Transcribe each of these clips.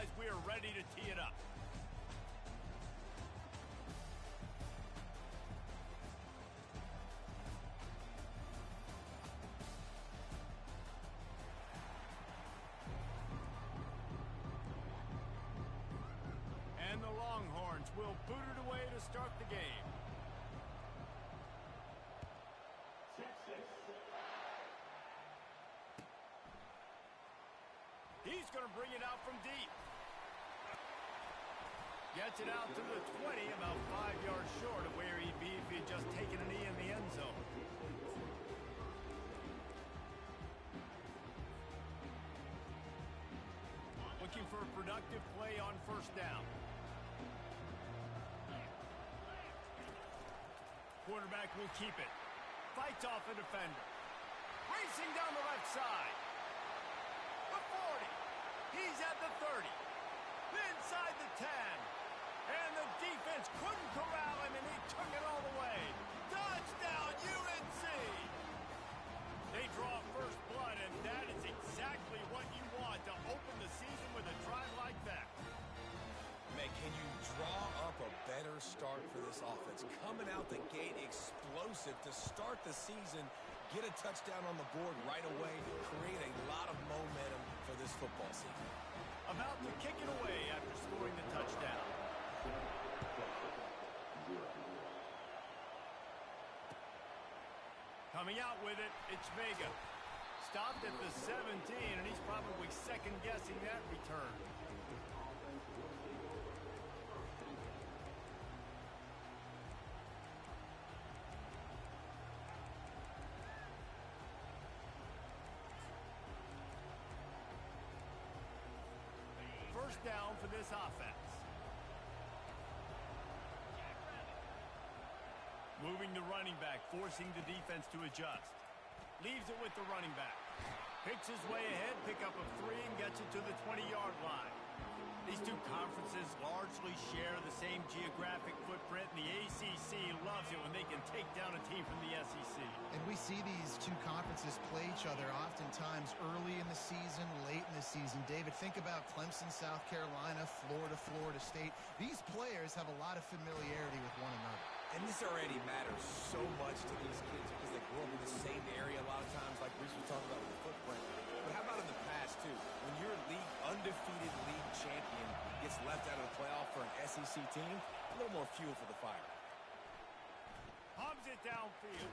guys, we are ready to tee it up. And the Longhorns will boot it away to start the game. He's going to bring it out from deep. Gets it out to the 20, about 5 yards short of where he'd be if he had just taken a knee in the end zone. Looking for a productive play on first down. Quarterback will keep it. Fights off a defender. Racing down the left side. The 40. He's at the 30. Inside the 10. And the defense couldn't corral him, and he took it all the way. Touchdown, UNC! They draw first blood, and that is exactly what you want to open the season with a drive like that. Man, can you draw up a better start for this offense? Coming out the gate explosive to start the season, get a touchdown on the board right away, create a lot of momentum for this football season. About to kick it away after scoring the touchdown. Coming out with it, it's Vega. Stopped at the 17, and he's probably second-guessing that return. First down for this offense. Moving the running back, forcing the defense to adjust. Leaves it with the running back. Picks his way ahead, pick up a 3, and gets it to the 20-yard line. These two conferences largely share the same geographic footprint, and the ACC loves it when they can take down a team from the SEC. And we see these two conferences play each other oftentimes early in the season, late in the season. David, think about Clemson, South Carolina, Florida, Florida State. These players have a lot of familiarity with one another. And this already matters so much to these kids because they grew up in the same area a lot of times, like Reese was talking about with the footprint. But how about in the past, too? When your undefeated league champion gets left out of the playoff for an SEC team, a little more fuel for the fire. Hubs it downfield.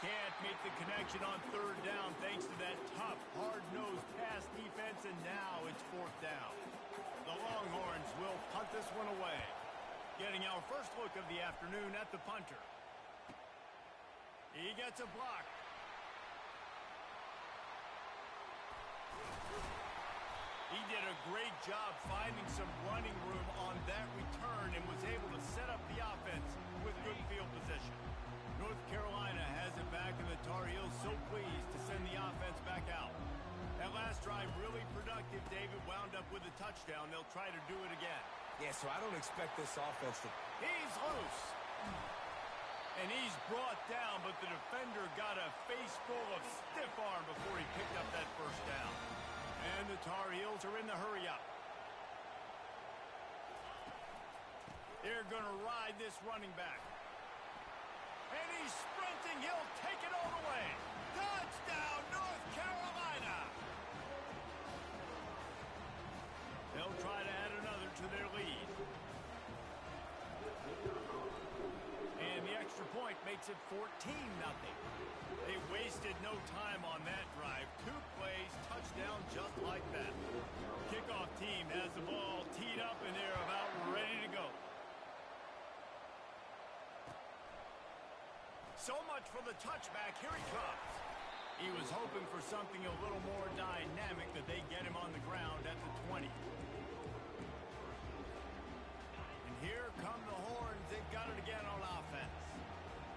Can't make the connection on third down thanks to that tough, hard-nosed pass defense, and now it's fourth down. The Longhorns will punt this one away. Getting our first look of the afternoon at the punter. He gets a block. He did a great job finding some running room on that return and was able to set up the offense with good field position. North Carolina has it back, and the Tar Heels so pleased to send the offense back out. That last drive really productive. David wound up with a touchdown. They'll try to do it again. Yeah, so I don't expect this offense to... He's loose. And he's brought down, but the defender got a face full of stiff arm before he picked up that first down. And the Tar Heels are in the hurry-up. They're going to ride this running back. And he's sprinting. He'll take it all the way. Touchdown, North Carolina! They'll try to add another to their lead. And the extra point makes it 14-0. They wasted no time on that drive. 2 plays, touchdown just like that. Kickoff team has the ball teed up, and they're about ready to go. So much for the touchback. Here he comes. He was hoping for something a little more dynamic, that they get him on the ground at the 20. And here come the Horns. They've got it again on offense.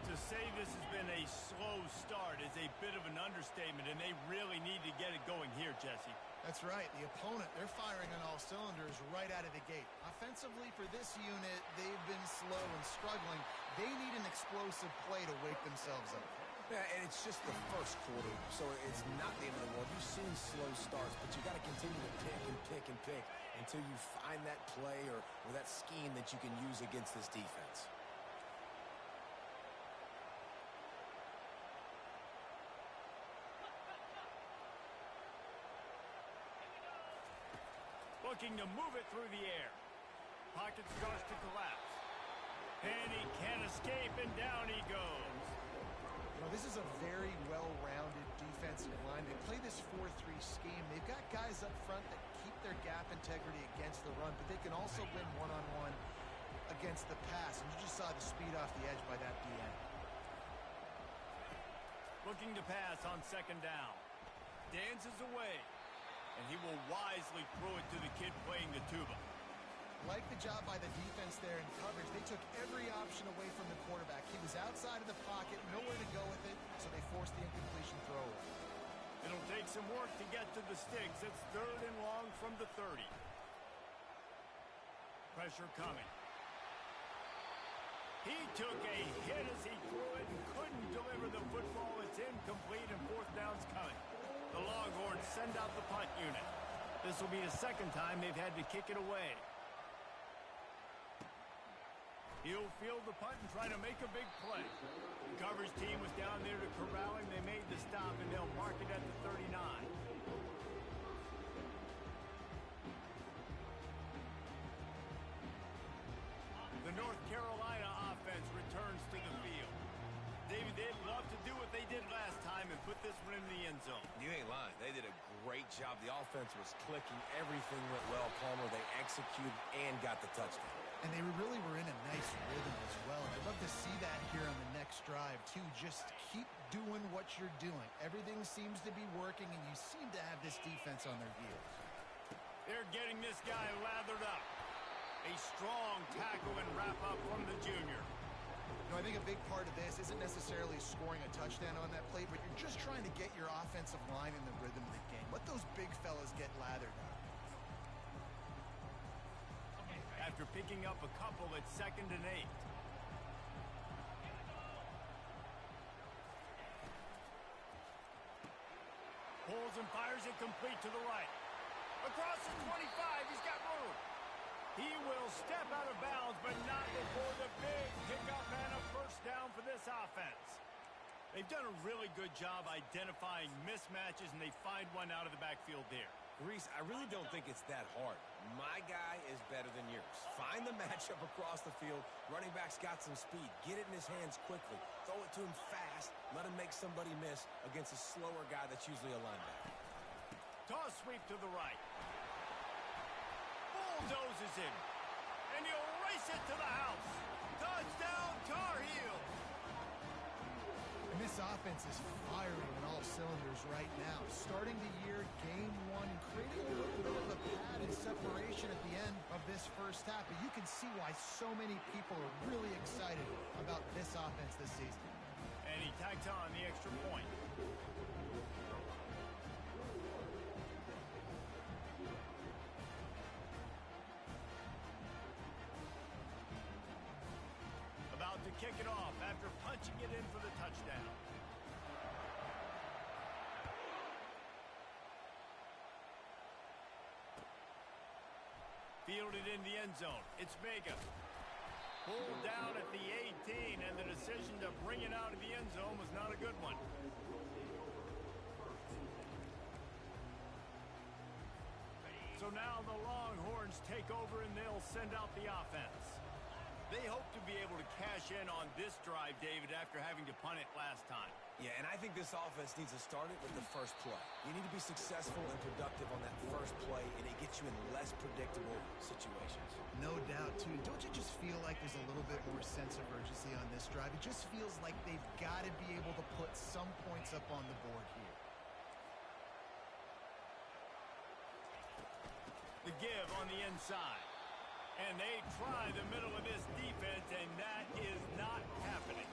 To say this has been a slow start is a bit of an understatement, and they really need to get it going here, Jesse. That's right. The opponent, they're firing on all cylinders right out of the gate. Offensively, for this unit, they've been slow and struggling. They need an explosive play to wake themselves up. Yeah, and it's just the first quarter, so it's not the end of the world. You've seen slow starts, but you got to continue to pick and pick and pick. until you find that play or that scheme that you can use against this defense. Looking to move it through the air. Pocket starts to collapse. And he can't escape, and down he goes. You know, this is a very well-rounded defensive line. They play this 4-3 scheme. They've got guys up front that keep their gap integrity against the run, but they can also win one-on-one against the pass. And you just saw the speed off the edge by that DN. Looking to pass on second down. Dances away. And he will wisely throw it to the kid playing the tuba. Like the job by the defense there in coverage. They took every option away from the quarterback. He was outside of the pocket, nowhere to go with it, so they forced the incompletion throw. It'll take some work to get to the sticks. It's 3rd and long from the 30. Pressure coming. He took a hit as he threw it and couldn't deliver the football. It's incomplete and 4th down's coming. The Longhorns send out the punt unit. This will be the 2nd time they've had to kick it away. He'll field the punt and try to make a big play. The coverage team was down there to corral him. They made the stop, and they'll mark it at the 39. The North Carolina offense returns to the field. David, they'd love to do what they did last time and put this one in the end zone. You ain't lying. They did a great job. The offense was clicking. Everything went well, Palmer. They executed and got the touchdown. And they really were in a nice rhythm as well. And I'd love to see that here on the next drive, too. Just keep doing what you're doing. Everything seems to be working, and you seem to have this defense on their heels. They're getting this guy lathered up. A strong tackle and wrap-up from the junior. You know, I think a big part of this isn't necessarily scoring a touchdown on that play, but you're just trying to get your offensive line in the rhythm of the game. Let those big fellas get lathered up. After picking up a couple, it's 2nd and 8. Pulls and fires it complete to the right. Across the 25, he's got room. He will step out of bounds, but not before the big pickup and a 1st down for this offense. They've done a really good job identifying mismatches, and they find one out of the backfield there. Reese, I really don't think it's that hard. My guy is better than yours. Find the matchup across the field. Running back's got some speed. Get it in his hands quickly. Throw it to him fast. Let him make somebody miss against a slower guy that's usually a linebacker. Toss sweep to the right. Bulldozes him. And he'll race it to the house. Touchdown, Tar Heels. And this offense is firing on all cylinders right now. Starting the year, game 1, creating a little bit of a pad and separation at the end of this first half. But you can see why so many people are really excited about this offense this season. And he tags on the extra point. About to kick it off after punching it in for the touchdown. Fielded in the end zone. It's Vega. Pulled down at the 18, and the decision to bring it out of the end zone was not a good one. So now the Longhorns take over, and they'll send out the offense. They hope to be able to cash in on this drive, David, after having to punt it last time. Yeah, and I think this offense needs to start it with the first play. You need to be successful and productive on that first play, and it gets you in less predictable situations. No doubt, too. Don't you just feel like there's a little bit more sense of urgency on this drive? It just feels like they've got to be able to put some points up on the board here. The give on the inside. And they try the middle of this defense, and that is not happening.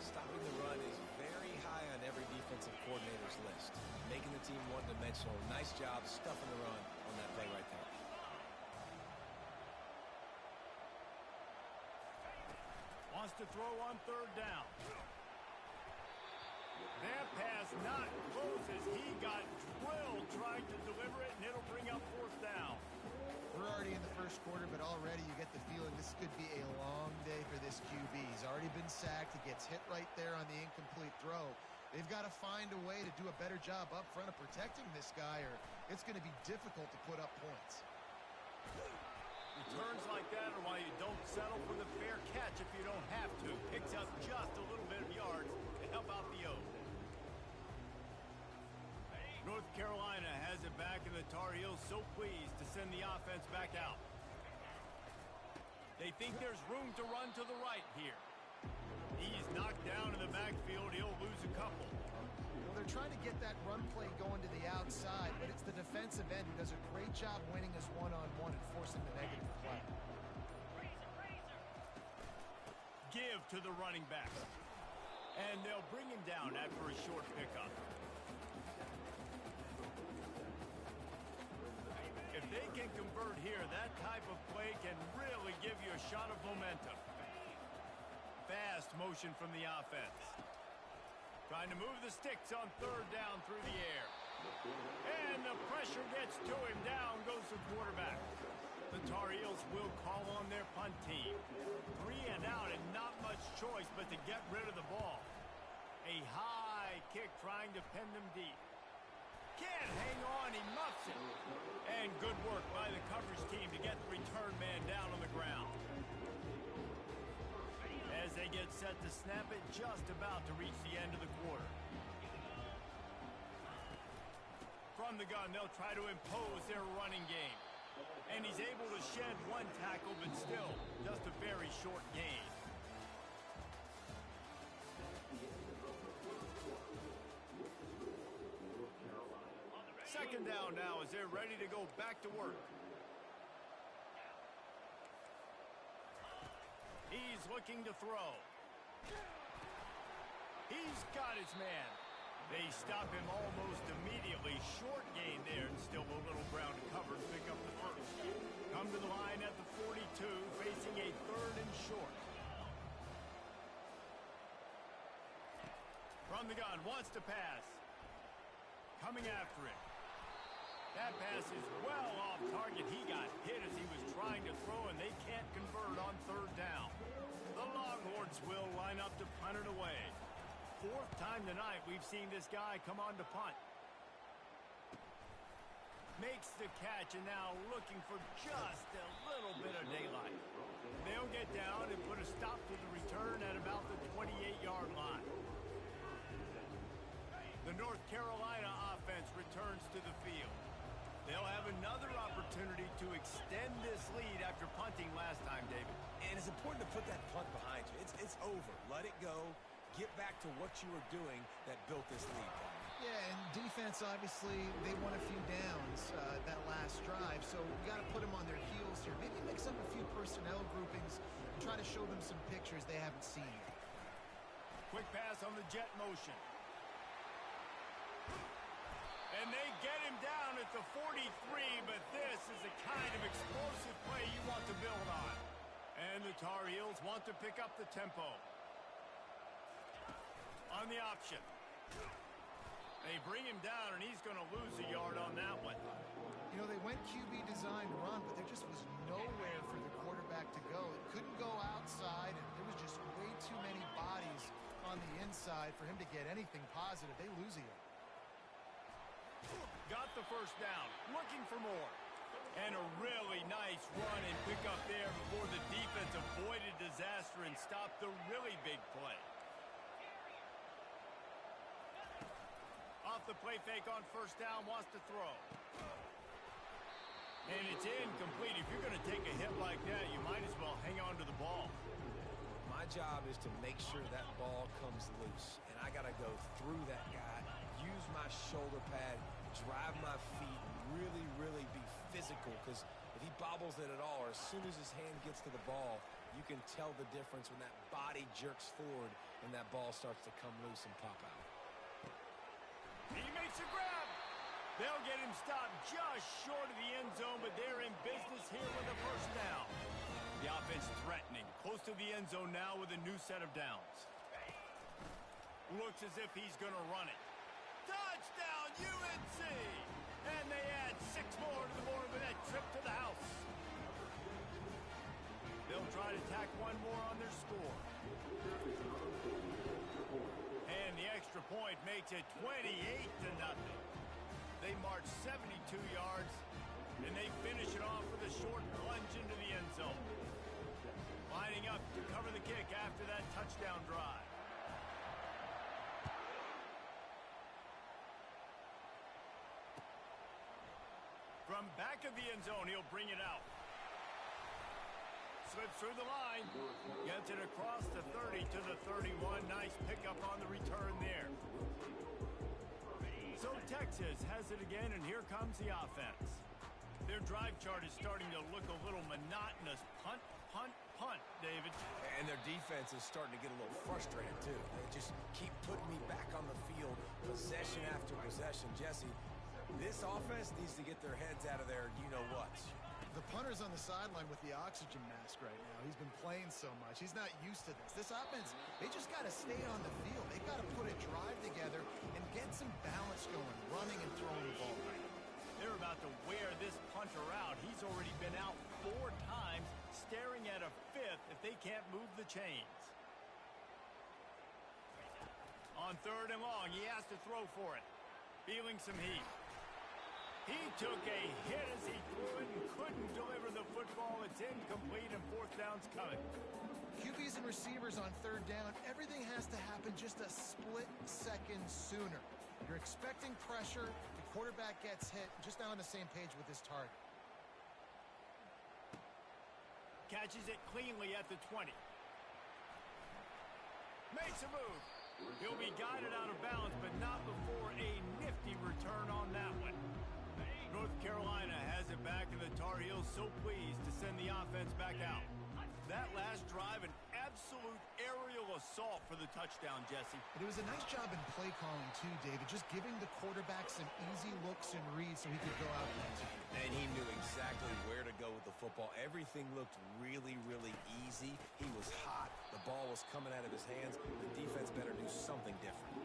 Stopping the run is very high on every defensive coordinator's list. Making the team one-dimensional. Nice job stuffing the run on that play right there. Wants to throw on 3rd down. That pass not close as he got drilled trying to deliver it, and it'll bring up 4th down. first quarter, but already you get the feeling this could be a long day for this QB. He's already been sacked. He gets hit right there on the incomplete throw. They've got to find a way to do a better job up front of protecting this guy, or it's going to be difficult to put up points. Returns like that are why you don't settle for the fair catch if you don't have to. Picks up just a little bit of yards to help out the O. North Carolina has it back, and the Tar Heels so pleased to send the offense back out. They think there's room to run to the right here. He's knocked down in the backfield. He'll lose a couple. Well, they're trying to get that run play going to the outside, but it's the defensive end who does a great job winning his one-on-one and forcing the negative play. Give to the running back. And they'll bring him down after a short pickup. If they can convert here, that type of play can really give you a shot of momentum. Fast motion from the offense. Trying to move the sticks on third down through the air. And the pressure gets to him. Down goes the quarterback. The Tar Heels will call on their punt team. 3 and out and not much choice but to get rid of the ball. A high kick trying to pin them deep. Can't hang on, he muffs it. And good work by the coverage team to get the return man down on the ground. As they get set to snap it, just about to reach the end of the quarter. From the gun, they'll try to impose their running game. And he's able to shed one tackle, but still just a very short gain. Second down now as they're ready to go back to work. He's looking to throw. He's got his man. They stop him almost immediately. Short gain there, and still a little ground to cover to pick up the first. Come to the line at the 42, facing a third and short. From the gun, wants to pass. Coming after it. That pass is well off target. He got hit as he was trying to throw, and they can't convert on third down. The Longhorns will line up to punt it away. Fourth time tonight we've seen this guy come on to punt. Makes the catch, and now looking for just a little bit of daylight. They'll get down and put a stop to the return at about the 28-yard line. The North Carolina offense returns to the field. They'll have another opportunity to extend this lead after punting last time, David. And it's important to put that punt behind you. It's over. Let it go. Get back to what you were doing that built this lead. Yeah, and defense, obviously, they won a few downs that last drive, so we got to put them on their heels here. Maybe mix up a few personnel groupings and try to show them some pictures they haven't seen yet. Quick pass on the jet motion. And they get him down at the 43, but this is the kind of explosive play you want to build on. And the Tar Heels want to pick up the tempo. On the option. They bring him down, and he's going to lose a yard on that one. You know, they went QB designed run, but there just was nowhere for the quarterback to go. It couldn't go outside, and there was just way too many bodies on the inside for him to get anything positive. They lose a yard. Got the first down, looking for more. And a really nice run and pick up there before the defense avoided disaster and stopped the really big play. Off the play fake on first down, wants to throw. And it's incomplete. If you're going to take a hit like that, you might as well hang on to the ball. My job is to make sure that ball comes loose. And I got to go through that guy, use my shoulder pad, drive my feet, really, really be physical. Because if he bobbles it at all, or as soon as his hand gets to the ball, you can tell the difference when that body jerks forward and that ball starts to come loose and pop out. He makes a grab. They'll get him stopped just short of the end zone, but they're in business here with a first down. The offense threatening, close to the end zone now with a new set of downs. Looks as if he's going to run it. Touchdown, UNC! And they add 6 more to the board with that trip to the house. try to tack one more on their score. And the extra point makes it 28-0. They march 72 yards, and they finish it off with a short plunge into the end zone. Lining up to cover the kick after that touchdown drive. From back of the end zone, he'll bring it out. Slips through the line. Gets it across the 30 to the 31. Nice pickup on the return there. So Texas has it again, and here comes the offense. Their drive chart is starting to look a little monotonous. Punt, punt, punt, David. And their defense is starting to get a little frustrated, too. They just keep putting me back on the field, possession after possession. Jesse, this offense needs to get their heads out of their you-know-what. The punter's on the sideline with the oxygen mask right now. He's been playing so much. He's not used to this. This offense, they just got to stay on the field. They got to put a drive together and get some balance going, running and throwing the ball. They're about to wear this punter out. He's already been out 4 times, staring at a 5th if they can't move the chains. On 3rd and long, he has to throw for it. Feeling some heat. He took a hit as he threw it and couldn't deliver the football. It's incomplete, and 4th down's coming. QBs and receivers on 3rd down, everything has to happen just a split second sooner. You're expecting pressure, the quarterback gets hit, just not on the same page with his target. Catches it cleanly at the 20. Makes a move. He'll be guided out of bounds, but not before a nifty return on that one. North Carolina has it back, and the Tar Heels so pleased to send the offense back out. That last drive, an absolute aerial assault for the touchdown, Jesse. It was a nice job in play calling, too, David, just giving the quarterback some easy looks and reads so he could go out and execute. And he knew exactly where to go with the football. Everything looked really, really easy. He was hot. The ball was coming out of his hands. The defense better do something different.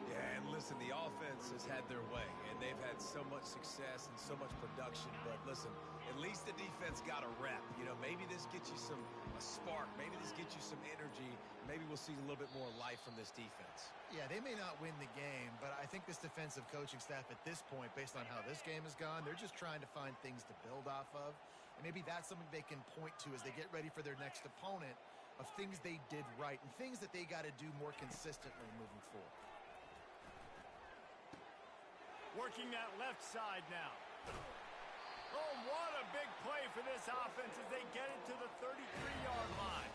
Yeah, and listen, the offense has had their way, and they've had so much success and so much production. But listen, at least the defense got a rep. You know, maybe this gets you a spark. Maybe this gets you some energy. Maybe we'll see a little bit more life from this defense. Yeah, they may not win the game, but I think this defensive coaching staff at this point, based on how this game has gone, they're just trying to find things to build off of. And maybe that's something they can point to as they get ready for their next opponent, of things they did right and things that they got to do more consistently moving forward. Working that left side now. Oh, what a big play for this offense as they get it to the 33-yard line.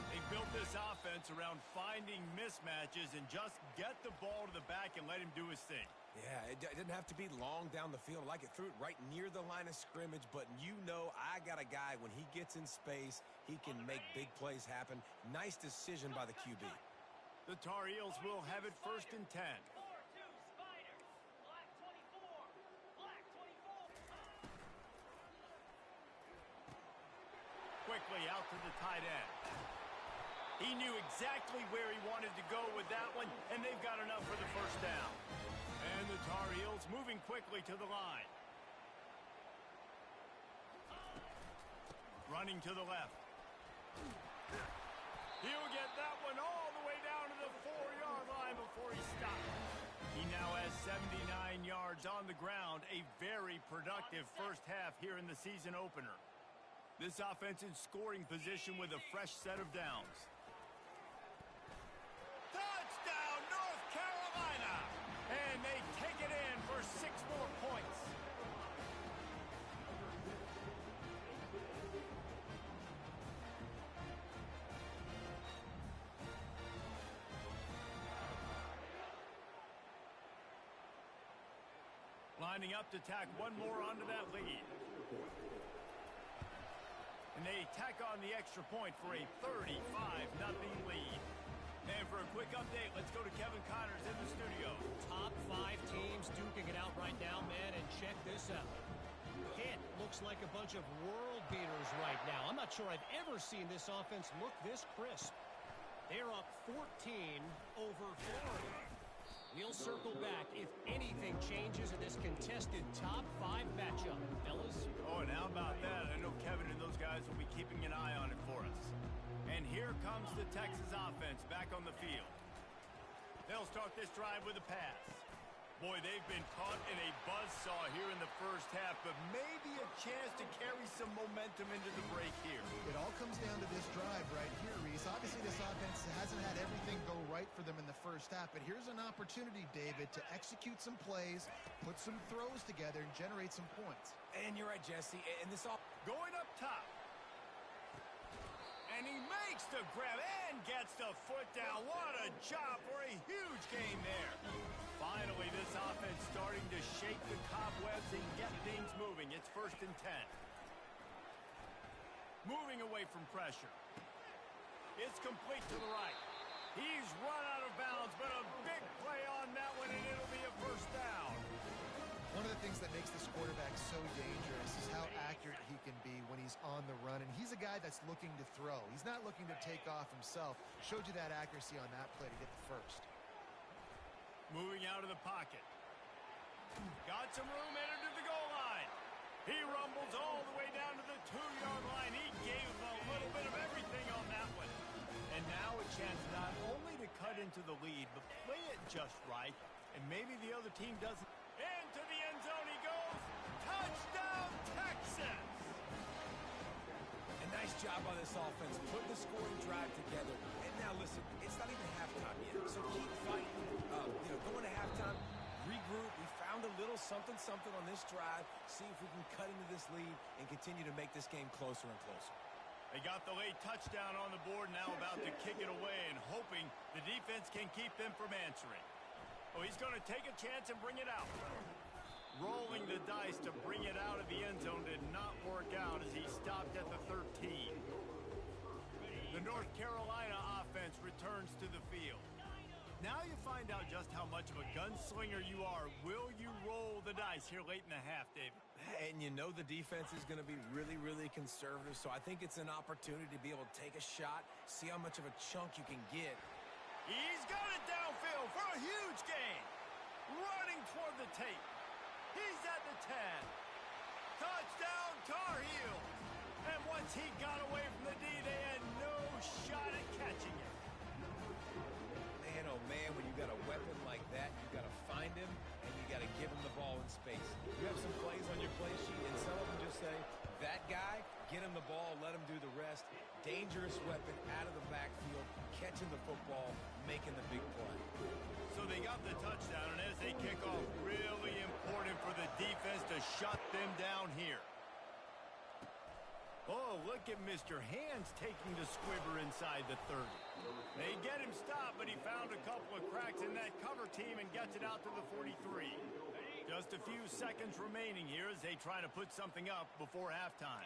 They built this offense around finding mismatches and just get the ball to the back and let him do his thing. Yeah, it didn't have to be long down the field. Like it threw it right near the line of scrimmage, but you know I got a guy, when he gets in space, he can make big plays happen. Nice decision by the QB. The Tar Heels will have it 1st and 10. Quickly out to the tight end. He knew exactly where he wanted to go with that one, and they've got enough for the 1st down. And the Tar Heels moving quickly to the line. Running to the left. He'll get that one all the way down to the 4-yard line before he stops. He now has 79 yards on the ground, a very productive 1st half here in the season opener. This offense in scoring position with a fresh set of downs. Touchdown, North Carolina! And they take it in for 6 more points. Lining up to tack one more onto that lead. And they tack on the extra point for a 35-0 lead. And for a quick update, let's go to Kevin Connors in the studio. Top 5 teams duking it out right now, man, and check this out. It looks like a bunch of world beaters right now. I'm not sure I've ever seen this offense look this crisp. They're up 14 over Florida. We'll circle back if anything changes in this contested top 5 matchup, fellas. Oh, and how about that? I know Kevin and those guys will be keeping an eye on it for And here comes the Texas offense back on the field. They'll start this drive with a pass. Boy, they've been caught in a buzzsaw here in the first half, but maybe a chance to carry some momentum into the break here. It all comes down to this drive right here, Reese. Obviously, this offense hasn't had everything go right for them in the first half, but here's an opportunity, David, to execute some plays, put some throws together, and generate some points. And you're right, Jesse. And this all Going up top. And he makes the grab and gets the foot down. What a job for a huge gain there. Finally, this offense starting to shake the cobwebs and get things moving. It's 1st and 10. Moving away from pressure. It's complete to the right. He's run out of bounds, but a big play on that one, and it'll be a first down. One of the things that makes this quarterback so dangerous is how accurate he can be when he's on the run. And he's a guy that's looking to throw. He's not looking to take off himself. Showed you that accuracy on that play to get the first. Moving out of the pocket. Got some room, entered to the goal line. He rumbles all the way down to the 2-yard line. He gave him a little bit of everything on that one. And now a chance not only to cut into the lead, but play it just right. And maybe the other team doesn't. Into the end zone he goes. Touchdown, Texas! A nice job by this offense, putting the scoring drive together. And now listen, it's not even halftime yet, so keep fighting. Going to halftime, regroup. We found a little something on this drive. See if we can cut into this lead and continue to make this game closer and closer. They got the late touchdown on the board, now about to kick it away and hoping the defense can keep them from answering. Oh, he's going to take a chance and bring it out. Rolling the dice to bring it out of the end zone did not work out as he stopped at the 13. The North Carolina offense returns to the field. Now you find out just how much of a gunslinger you are. Will you roll the dice here late in the half, David? And you know the defense is going to be really, really conservative, so I think it's an opportunity to be able to take a shot, see how much of a chunk you can get. He's got it downfield for a huge gain. Running toward the tape. He's at the 10. Touchdown, Tar Heels. And once he got away from the D, they had no shot at catching it. Man, oh man, when you got a weapon like that, you got to find him, and you got to give him the ball in space. You have some plays on your play sheet, and some of them just say, that guy, get him the ball, let him do the rest. Dangerous weapon out of the backfield, catching the football, making the big play. So they got the touchdown, and as they kick off, really important for the defense to shut them down here. Oh, look at Mr. Hands taking the squibber inside the 30. They get him stopped, but he found a couple of cracks in that cover team and gets it out to the 43. Just a few seconds remaining here as they try to put something up before halftime.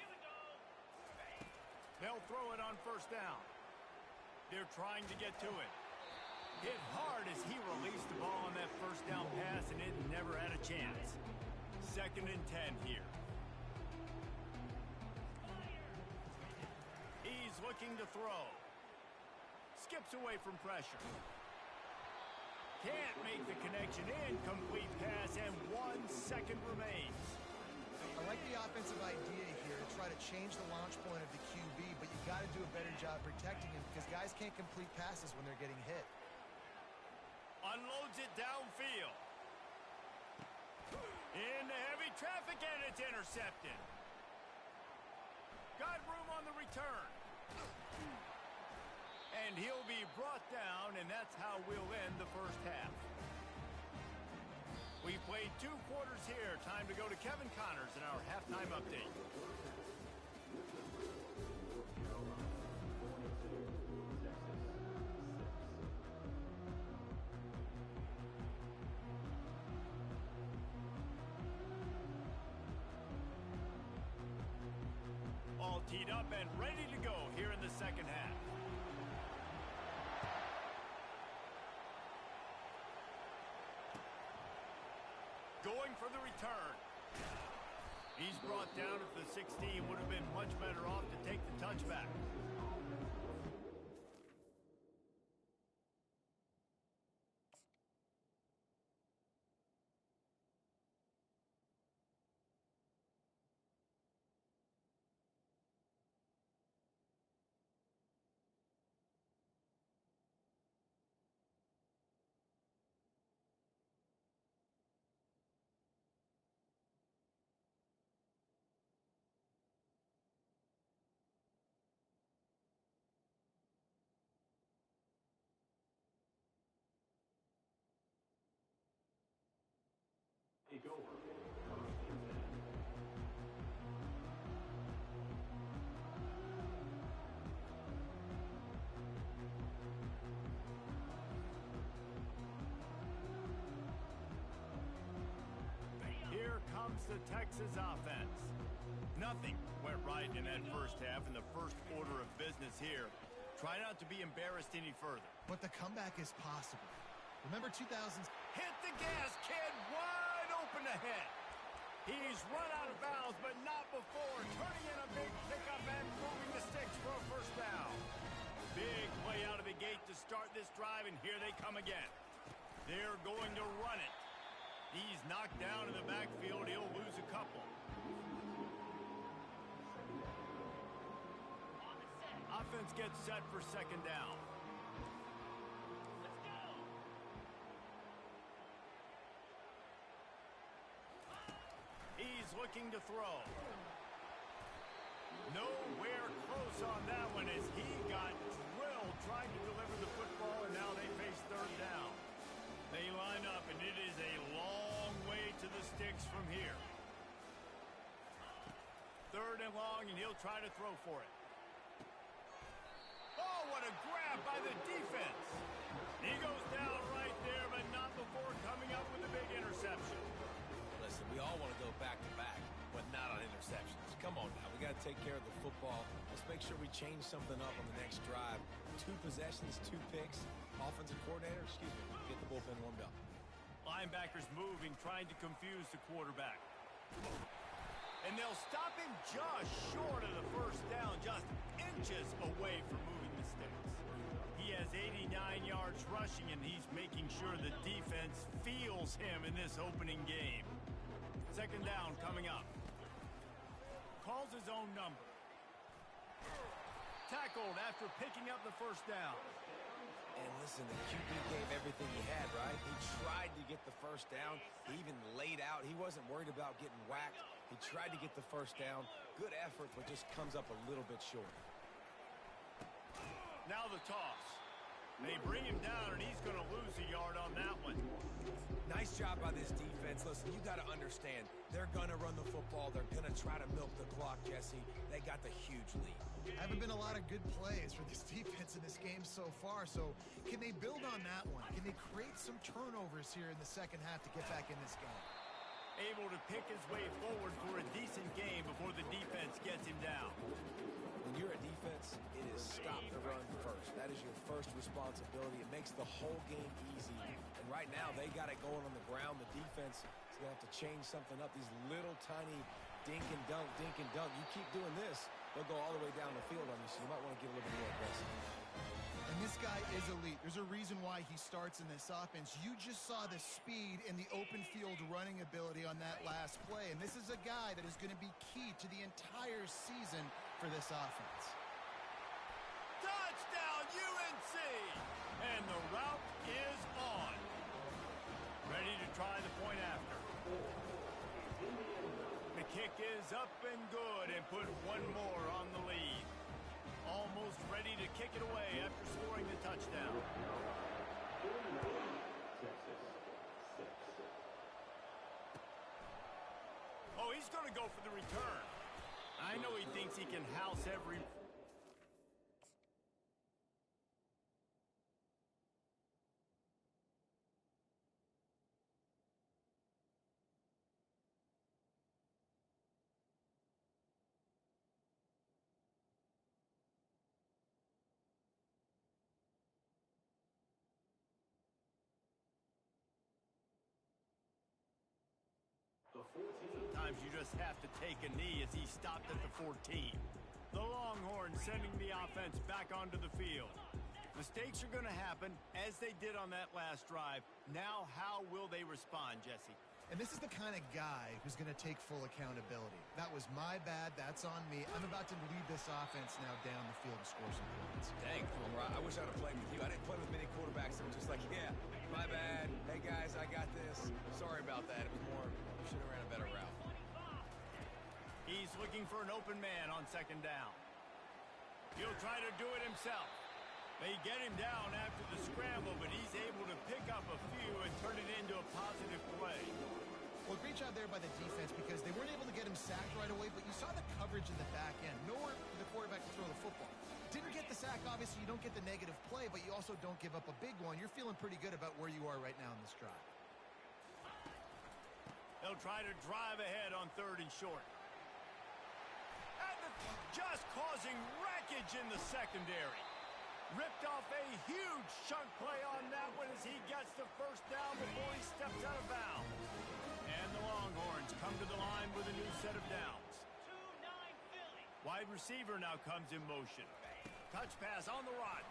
They'll throw it on first down. They're trying to get to it. Hit hard as he released the ball on that first down pass, and it never had a chance. 2nd and 10 here. He's looking to throw. Skips away from pressure. Can't make the connection. Incomplete pass, and 1 second remains. I like the offensive idea here to try to change the launch point of the QB, but you got to do a better job protecting him because guys can't complete passes when they're getting hit. Unloads it downfield. Into heavy traffic, and it's intercepted. Got room on the return. And he'll be brought down, and that's how we'll end the first half. We played 2 quarters here. Time to go to Kevin Connors in our halftime update. All teed up and ready to go here in the second half. Going for the return. He's brought down at the 16. Would have been much better off to take the touchback. comes the Texas offense. Nothing went right in that first half in the first order of business here. Try not to be embarrassed any further. But the comeback is possible. Remember 2000s? Hit the gas, kid. Wide open ahead. He's run out of bounds, but not before. Turning in a big pickup and moving the sticks for a first down. Big play out of the gate to start this drive, and here they come again. They're going to run it. He's knocked down in the backfield. He'll lose a couple. Offense gets set for second down. He's looking to throw. Nowhere close on that one as he got drilled trying to deliver the football, and now they face third down. They line up, and it is a long way to the sticks from here. Third and long, and he'll try to throw for it. Oh, what a grab by the defense. He goes down right there, but not before coming up with a big interception. Listen, we all want to go back-to-back, but not on interceptions. Come on now. We got to take care of the football. Let's make sure we change something up on the next drive. 2 possessions, 2 picks. Offensive coordinator, get the bullpen warmed up. Linebackers moving, trying to confuse the quarterback. And they'll stop him just short of the first down, just inches away from moving the sticks. He has 89 yards rushing, and he's making sure the defense feels him in this opening game. Second down coming up. Calls his own number. Tackled after picking up the first down. And listen, the QB gave everything he had, right? He tried to get the first down. He even laid out. He wasn't worried about getting whacked. He tried to get the first down. Good effort, but just comes up a little bit short. Now the toss. They bring him down, and he's going to lose a yard on that one. Nice job by this defense. Listen, you got to understand, they're going to run the football. They're going to try to milk the clock, Jesse. They got the huge lead. Haven't been a lot of good plays for this defense in this game so far, so can they build on that one? Can they create some turnovers here in the second half to get back in this game? Able to pick his way forward for a decent game before the defense gets him down. When you're a defense, it is stop the run first. That is your first responsibility. It makes the whole game easy. And right now, they got it going on the ground. The defense is going to have to change something up. These little tiny dink and dunk, dink and dunk. You keep doing this, they'll go all the way down the field on you, so you might want to get a little bit more aggressive. And this guy is elite. There's a reason why he starts in this offense. You just saw the speed and the open field running ability on that last play. And this is a guy that is going to be key to the entire season for this offense. Touchdown, UNC! And the route is on. Ready to try the point after. The kick is up and good and put one more on the lead. Almost ready to kick it away after scoring the touchdown. Oh, he's going to go for the return. I know he thinks he can house every... Sometimes you just have to take a knee as he stopped at the 14. The Longhorns sending the offense back onto the field. Mistakes are going to happen, as they did on that last drive. Now, how will they respond, Jesse? And this is the kind of guy who's going to take full accountability. That was my bad. That's on me. I'm about to lead this offense now down the field and score some points. Dang, I wish I'd have played with you. I didn't play with many quarterbacks that were just like, yeah, my bad. Hey, guys, I got this. Sorry about that. It was more, you should have ran a better route. He's looking for an open man on second down. He'll try to do it himself. They get him down after the scramble, but he's able to pick up a few and turn it into a positive play. Well, great job there by the defense because they weren't able to get him sacked right away, but you saw the coverage in the back end. Nowhere for the quarterback to throw the football. Didn't get the sack, obviously. You don't get the negative play, but you also don't give up a big one. You're feeling pretty good about where you are right now in this drive. They'll try to drive ahead on 3rd and short. And just causing wreckage in the secondary. Ripped off a huge chunk play on that one as he gets the first down before he steps out of bounds. And the Longhorns come to the line with a new set of downs. Wide receiver now comes in motion. Touch pass on the run.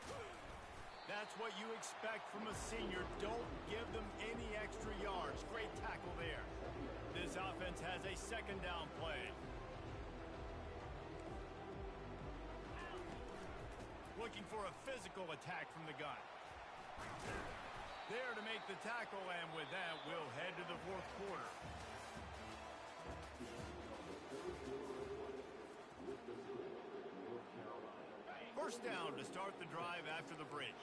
That's what you expect from a senior. Don't give them any extra yards. Great tackle there. This offense has a 2nd down play. Looking for a physical attack from the gun. There to make the tackle, and with that, we'll head to the 4th quarter. First down to start the drive after the break.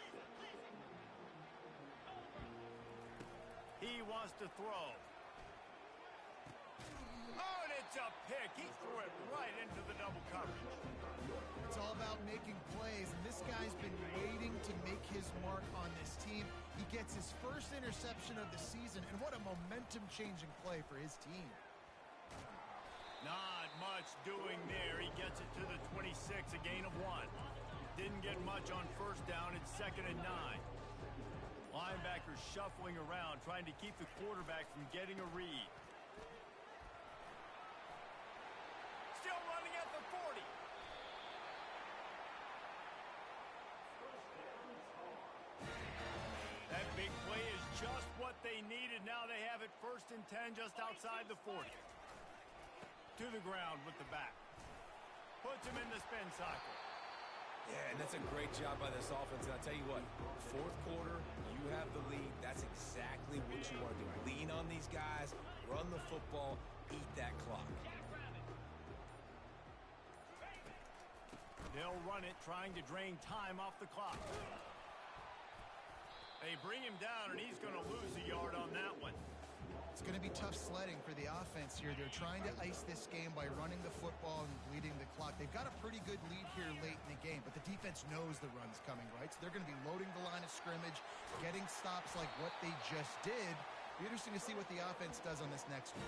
He wants to throw. Oh, and it's a pick. He threw it right into the double coverage. It's all about making plays, and this guy's been waiting to make his mark on this team. He gets his first interception of the season, and what a momentum-changing play for his team. Not much doing there. He gets it to the 26, a gain of 1. Didn't get much on first down. It's 2nd and 9. Linebackers shuffling around, trying to keep the quarterback from getting a read. Still running at the 40. That big play is just what they needed. Now they have it 1st and 10 just outside the 40. To the ground with the back. Puts him in the spin cycle. Yeah, and that's a great job by this offense. And I'll tell you what, 4th quarter, you have the lead. That's exactly what you want to do. Lean on these guys, run the football, eat that clock. They'll run it, trying to drain time off the clock. They bring him down, and he's going to lose a yard on that one. It's going to be tough sledding for the offense here. They're trying to ice this game by running the football and bleeding the clock. They've got a pretty good lead here late in the game, but the defense knows the run's coming, right? So they're going to be loading the line of scrimmage, getting stops like what they just did. Be interesting to see what the offense does on this next one.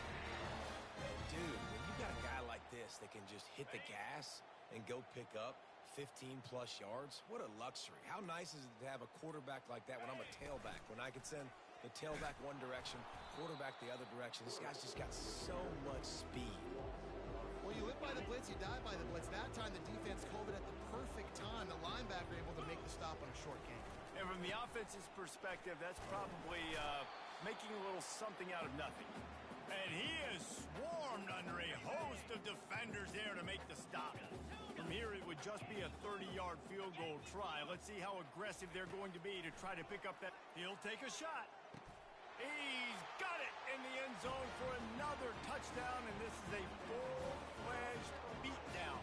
Dude, when you got a guy like this that can just hit the gas and go pick up 15-plus yards, what a luxury. How nice is it to have a quarterback like that when I'm a tailback, when I can send the tailback one direction, quarterback the other direction. This guy's just got so much speed. Well, you live by the blitz, you die by the blitz. That time the defense called it at the perfect time. The linebacker able to make the stop on a short game. And from the offense's perspective, that's probably making a little something out of nothing. And he is swarmed under a host of defenders there to make the stop. From here, it would just be a 30-yard field goal try. Let's see how aggressive they're going to be to try to pick up that. He'll take a shot. He's got it in the end zone for another touchdown, and this is a full-fledged beatdown.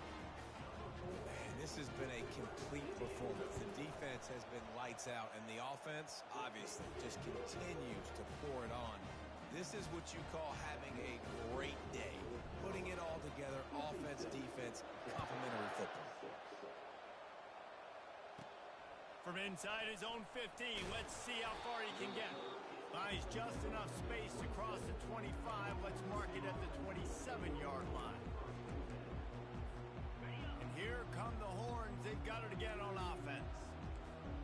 Man, this has been a complete performance. The defense has been lights out, and the offense, obviously, just continues to pour it on. This is what you call having a great day. Putting it all together, offense, defense, complementary football. From inside his own 15, let's see how far he can get. Buys just enough space to cross the 25. Let's mark it at the 27-yard line. And here come the horns. They've got it again on offense.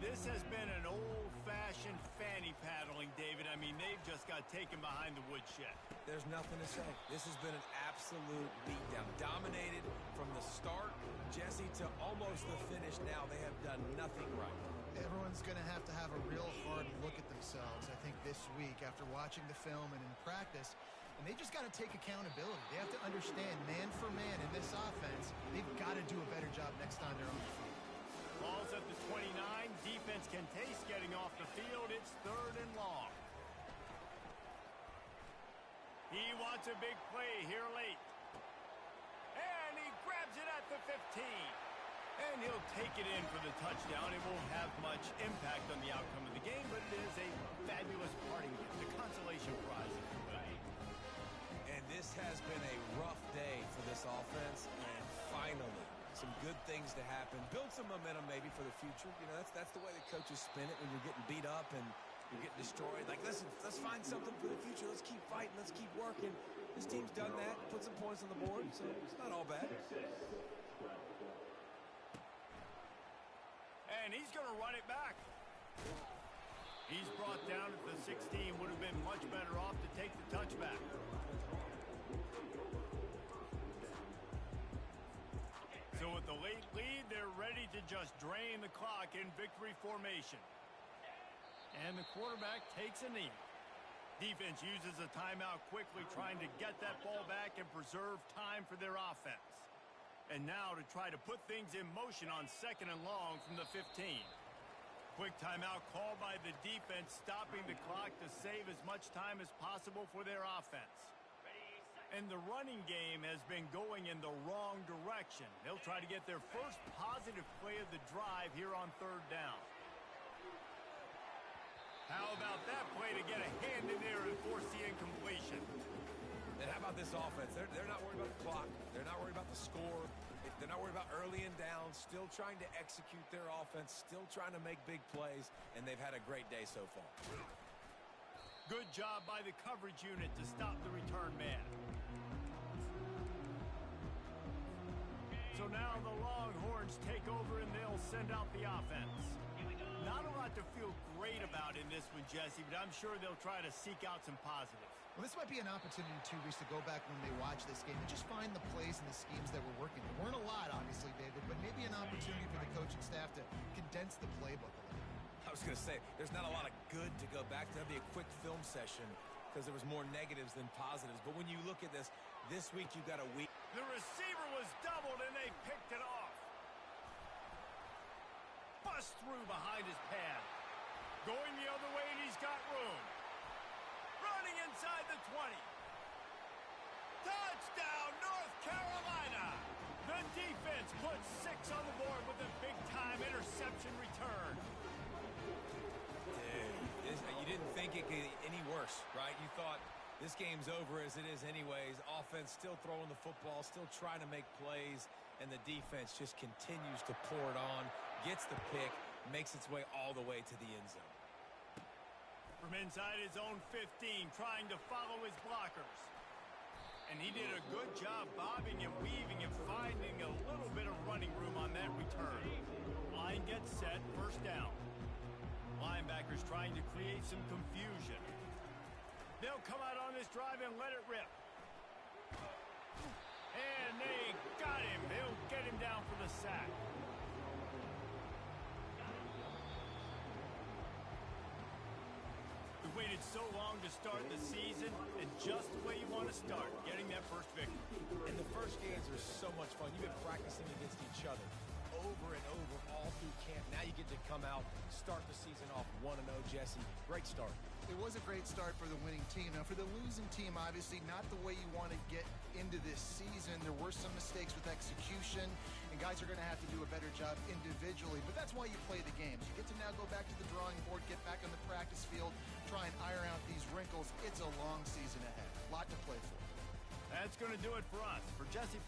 This has been an old-fashioned fanny paddling, David. I mean, they've just got taken behind the woodshed. There's nothing to say. This has been an absolute beatdown. Dominated from the start, Jesse, to almost the finish now. They have done nothing right. Everyone's going to have a real hard look at themselves, I think, this week after watching the film and in practice. And they just got to take accountability. They have to understand, man for man in this offense, they've got to do a better job next time they're on the field. Ball's at the 29. Defense can taste getting off the field. It's 3rd and long. He wants a big play here late. And he grabs it at the 15. And he'll take it in for the touchdown. It won't have much impact on the outcome of the game, but it is a fabulous parting gift, the consolation prize. And this has been a rough day for this offense, and finally, some good things to happen. Build some momentum maybe for the future. You know, that's the way the coaches spin it when you're getting beat up and You're getting destroyed. Like, listen, let's find something for the future. Let's keep fighting. Let's keep working. This team's done that, put some points on the board, so it's not all bad. And he's going to run it back. He's brought down at the 16. Would have been much better off to take the touchback. So with the late lead, they're ready to just drain the clock in victory formation. And the quarterback takes a knee. Defense uses a timeout quickly, trying to get that ball back and preserve time for their offense. And now to try to put things in motion on 2nd and long from the 15. Quick timeout called by the defense, stopping the clock to save as much time as possible for their offense. And the running game has been going in the wrong direction. They'll try to get their first positive play of the drive here on 3rd down. How about that play to get a hand in there and force the incompletion? And how about this offense? They're not worried about the clock. They're not worried about the score. They're not worried about early and down. Still trying to execute their offense. Still trying to make big plays. And they've had a great day so far. Good job by the coverage unit to stop the return man. So now the Longhorns take over and they'll send out the offense. Not a lot to feel great about in this one, Jesse, but I'm sure they'll try to seek out some positives. Well, this might be an opportunity, too, Reese, to go back when they watch this game and just find the plays and the schemes that were working. There weren't a lot, obviously, David, but maybe an opportunity for the coaching staff to condense the playbook a little. I was going to say, there's not a lot of good to go back to. That'd be a quick film session because there was more negatives than positives. But when you look at this week you got a week. The receiver was doubled, and they picked it off. Bust through behind his pad. Going the other way, and he's got room. Running inside the 20. Touchdown, North Carolina. The defense puts 6 on the board with a big-time interception return. Dude, you didn't think it could get any worse, right? You thought this game's over as it is anyways. Offense still throwing the football, still trying to make plays, and the defense just continues to pour it on, gets the pick, makes its way all the way to the end zone. From inside his own 15, trying to follow his blockers. And he did a good job bobbing and weaving and finding a little bit of running room on that return. Line gets set, 1st down. Linebackers trying to create some confusion. They'll come out on this drive and let it rip. And they got him. They'll get him down for the sack. We waited so long to start the season, and just the way you want to start, getting that first victory. And the first games are so much fun. You've been practicing against each other over and over all through camp. Now you get to come out, start the season off 1-0, Jesse. Great start. It was a great start for the winning team. Now, for the losing team, obviously not the way you want to get into this season. There were some mistakes with execution, and guys are going to have to do a better job individually. But that's why you play the games. You get to now go back to the drawing board, get back on the practice field, try and iron out these wrinkles. It's a long season ahead. A lot to play for. That's going to do it for us. For Jesse